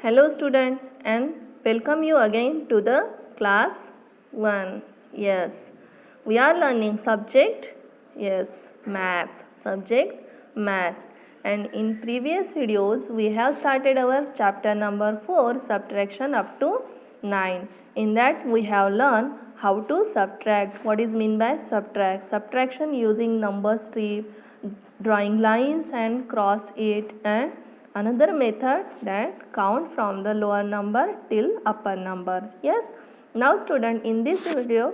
Hello student and welcome you again to the class 1. Yes, we are learning subject, yes, maths, subject maths, and in previous videos we have started our chapter number 4 subtraction up to 9. In that we have learned how to subtract. What is mean by subtract? Subtraction using number strip, drawing lines and cross it, and another method that count from the lower number till upper number. Yes, now student, in this video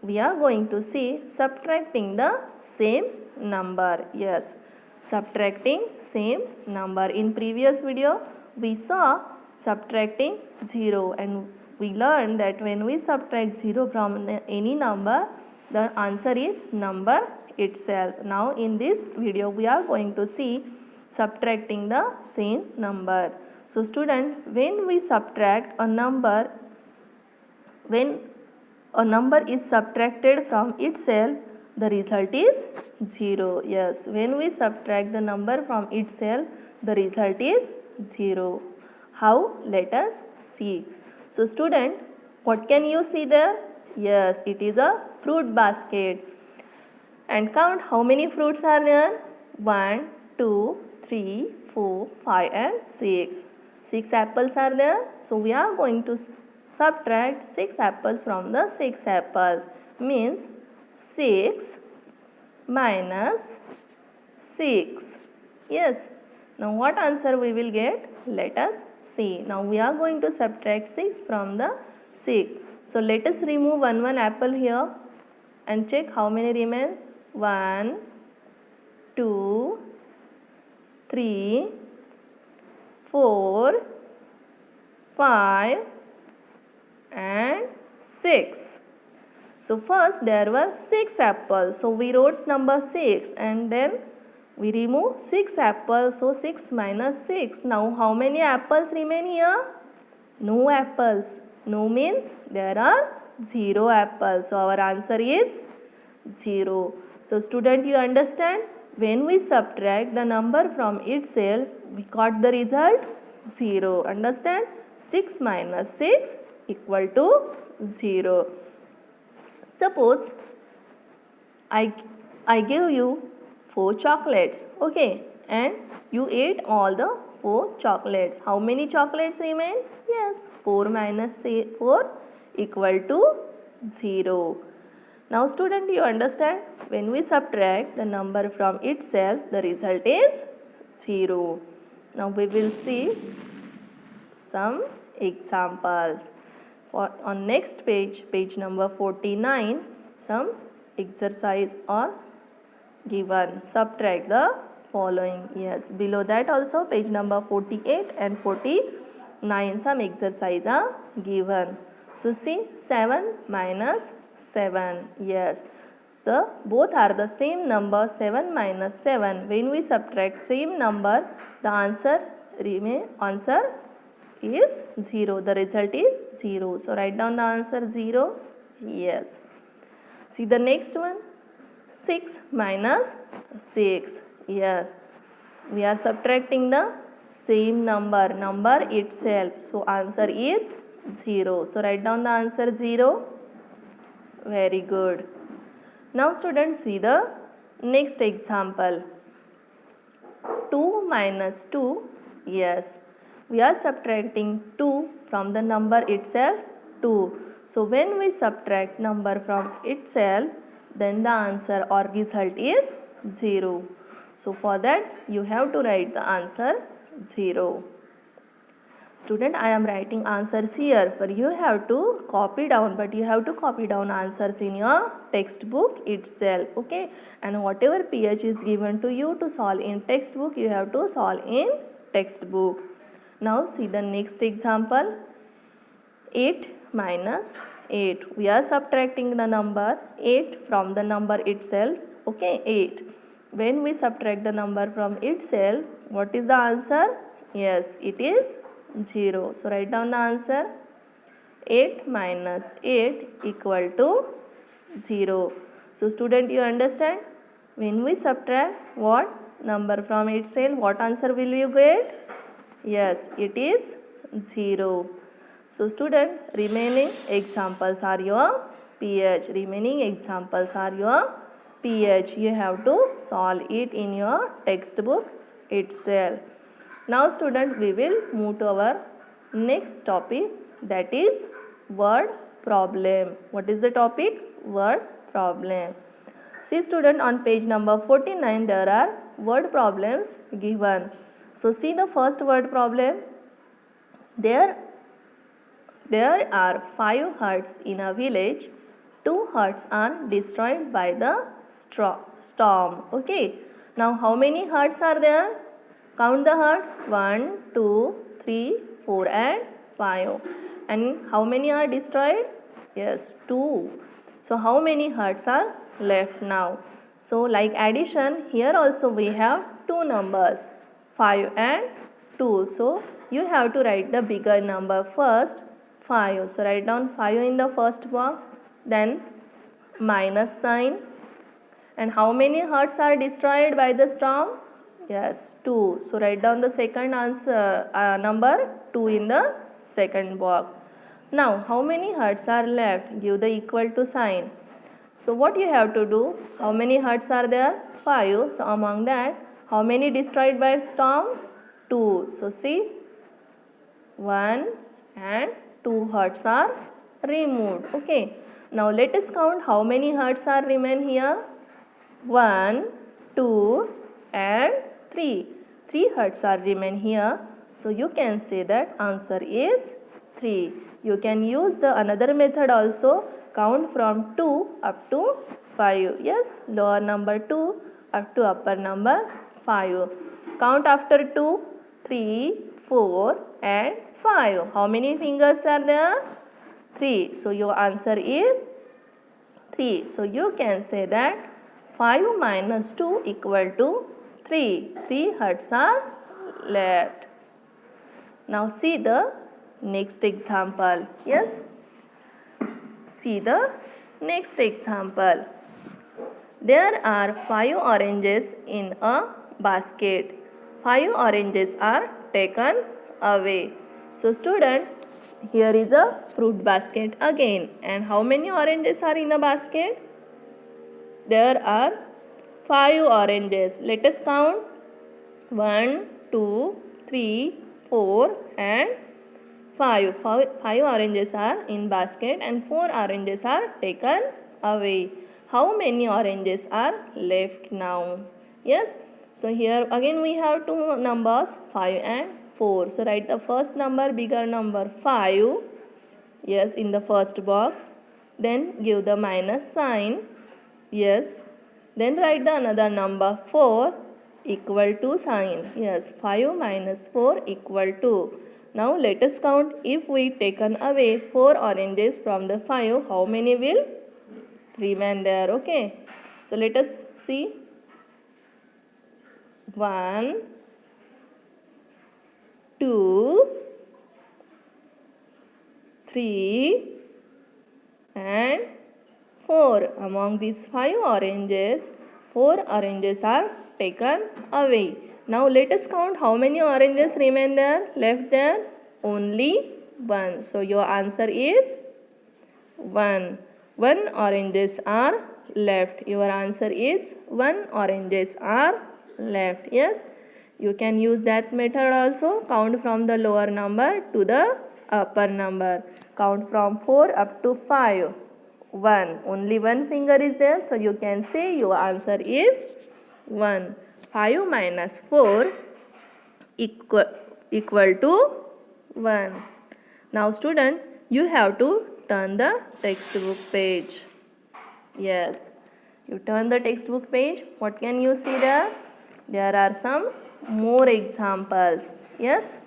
we are going to see subtracting the same number. Yes, subtracting same number. In previous video we saw subtracting 0, and we learned that when we subtract 0 from any number, the answer is number itself. Now in this video we are going to see subtracting the same number. So student, when we subtract a number, when a number is subtracted from itself, the result is 0. Yes, when we subtract the number from itself, the result is 0. How? Let us see. So student, what can you see there? Yes, it is a fruit basket. And count how many fruits are there? 1, 2, 3, 4, 5 and 6. 6 apples are there. So we are going to subtract 6 apples from the 6 apples. Means 6 minus 6. Yes. Now what answer we will get? Let us see. Now we are going to subtract 6 from the 6. So let us remove one apple here and check how many remain. 1, 2, 3, 4, 5 and 6. So first there were 6 apples. So we wrote number 6 and then we remove 6 apples. So 6 minus 6. Now how many apples remain here? No apples. No means there are 0 apples. So our answer is 0. So student, you understand? When we subtract the number from itself, we got the result 0. Understand? 6 minus 6 equal to 0. Suppose I give you 4 chocolates, okay, and you ate all the 4 chocolates. How many chocolates remain? Yes, 4 minus 4 equal to 0. Now student, you understand? When we subtract the number from itself, the result is 0. Now we will see some examples. On next page, page number 49, some exercise are given. Subtract the following. Yes, below that also page number 48 and 49, some exercise are given. So see, 7 minus 7. Yes, the both are the same number, 7 minus 7. When we subtract same number, the answer is 0. The result is 0. So write down the answer 0. Yes. See the next one. 6 minus 6. Yes. We are subtracting the same number itself. So answer is 0. So write down the answer 0. Very good. Now students, see the next example. 2 minus 2. Yes. We are subtracting 2 from the number itself, 2. So when we subtract number from itself, then the answer or result is 0. So for that you have to write the answer 0. Student, I am writing answers here, but you have to copy down, answers in your textbook itself, okay? And whatever pH is given to you to solve in textbook, you have to solve in textbook. Now see the next example. 8 minus 8. We are subtracting the number 8 from the number itself. Okay, 8. When we subtract the number from itself, what is the answer? Yes, it is 0. So write down the answer. 8 minus 8 equal to 0. So student, you understand? When we subtract what number from itself, what answer will you get? Yes, it is 0. So student, remaining examples are your pH. Remaining examples are your pH. You have to solve it in your textbook itself. Now student, we will move to our next topic, that is word problem. What is the topic? Word problem. See student, on page number 49 there are word problems given. So see the first word problem. There are 5 huts in a village. 2 huts are destroyed by the storm. Okay. Now how many huts are there? Count the huts. 1, 2, 3, 4 and 5. And how many are destroyed? Yes, 2. So how many huts are left now? So like addition, here also we have 2 numbers, 5 and 2. So you have to write the bigger number first, 5. So write down 5 in the first box, then minus sign. And how many huts are destroyed by the storm? Yes, 2. So write down the second answer number 2 in the second box. Now how many huts are left? Give the equal to sign. So what you have to do? How many huts are there? 5. So among that, how many destroyed by storm? 2. So see, 1 and 2 huts are removed. Okay. Now let us count how many huts are remain here. 1, 2 and 3. 3 huts are remain here. So you can say that answer is 3. You can use the another method also. Count from 2 up to 5. Yes, lower number 2 up to upper number 5. Count after 2, 3, 4 and 5. How many fingers are there? 3. So your answer is 3. So you can say that 5 minus 2 equal to 3. 3 huts are left. Now see the next example. Yes. See the next example. There are 5 oranges in a basket. 5 oranges are taken away. So student, here is a fruit basket again. And how many oranges are in a basket? There are 5 oranges. Let us count. 1, 2, 3, 4 and 5. 5 oranges are in basket and 4 oranges are taken away. How many oranges are left now? Yes. So here again we have 2 numbers, 5 and 4. So write the first number, bigger number 5. Yes, in the first box. Then give the minus sign. Yes. Then write the another number 4 equal to sign. Yes, 5 minus 4 equal to. Now let us count. If we taken away 4 oranges from the 5, how many will remain there? Okay. So let us see. 1, 2, 3 and 4. Among these 5 oranges, 4 oranges are taken away. Now let us count how many oranges remain there, left there. Only 1. So your answer is 1. 1 oranges are left. Your answer is 1 oranges are left. Yes. You can use that method also. Count from the lower number to the upper number. Count from 4 up to 5. 1. Only one finger is there. So you can say your answer is 1. 5 minus 4 equal to 1. Now student, you have to turn the textbook page. Yes. You turn the textbook page. What can you see there? There are some more examples. Yes.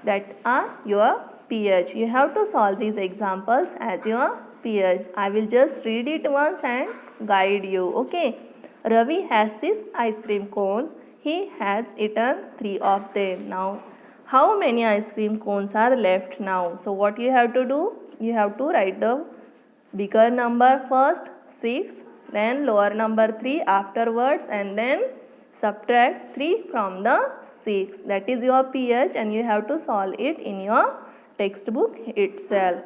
That are your pH. You have to solve these examples as your pH. I will just read it once and guide you. Okay. Ravi has 6 ice cream cones. He has eaten 3 of them. Now, how many ice cream cones are left now? So, what you have to do? You have to write the bigger number first, 6, then lower number 3 afterwards, and then Subtract 3 from the 6. That is your pH and you have to solve it in your textbook itself.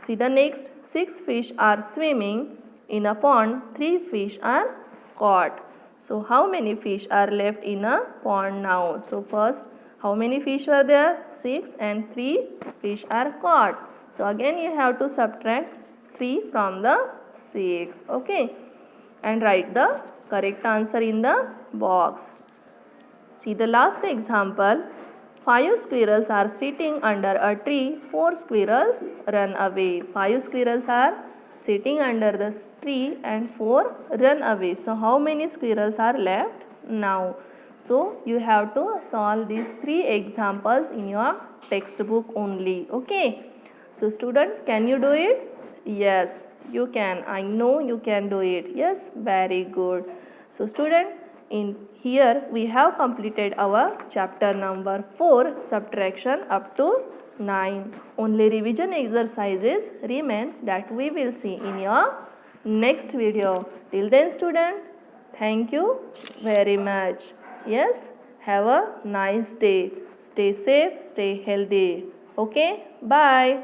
See the next. 6 fish are swimming in a pond. 3 fish are caught. So how many fish are left in a pond now? So first, how many fish were there? 6 and 3 fish are caught. So again you have to subtract 3 from the 6. Okay. And write the correct answer in the box. See the last example. 5 squirrels are sitting under a tree. 4 squirrels run away. 5 squirrels are sitting under the tree and 4 run away. So how many squirrels are left now? So you have to solve these 3 examples in your textbook only. Okay. So student, can you do it? Yes, you can. I know you can do it. Yes, very good. So student, in here we have completed our chapter number 4, subtraction up to 9. Only revision exercises remain that we will see in your next video. Till then student, thank you very much. Yes, have a nice day. Stay safe, stay healthy. Okay, bye.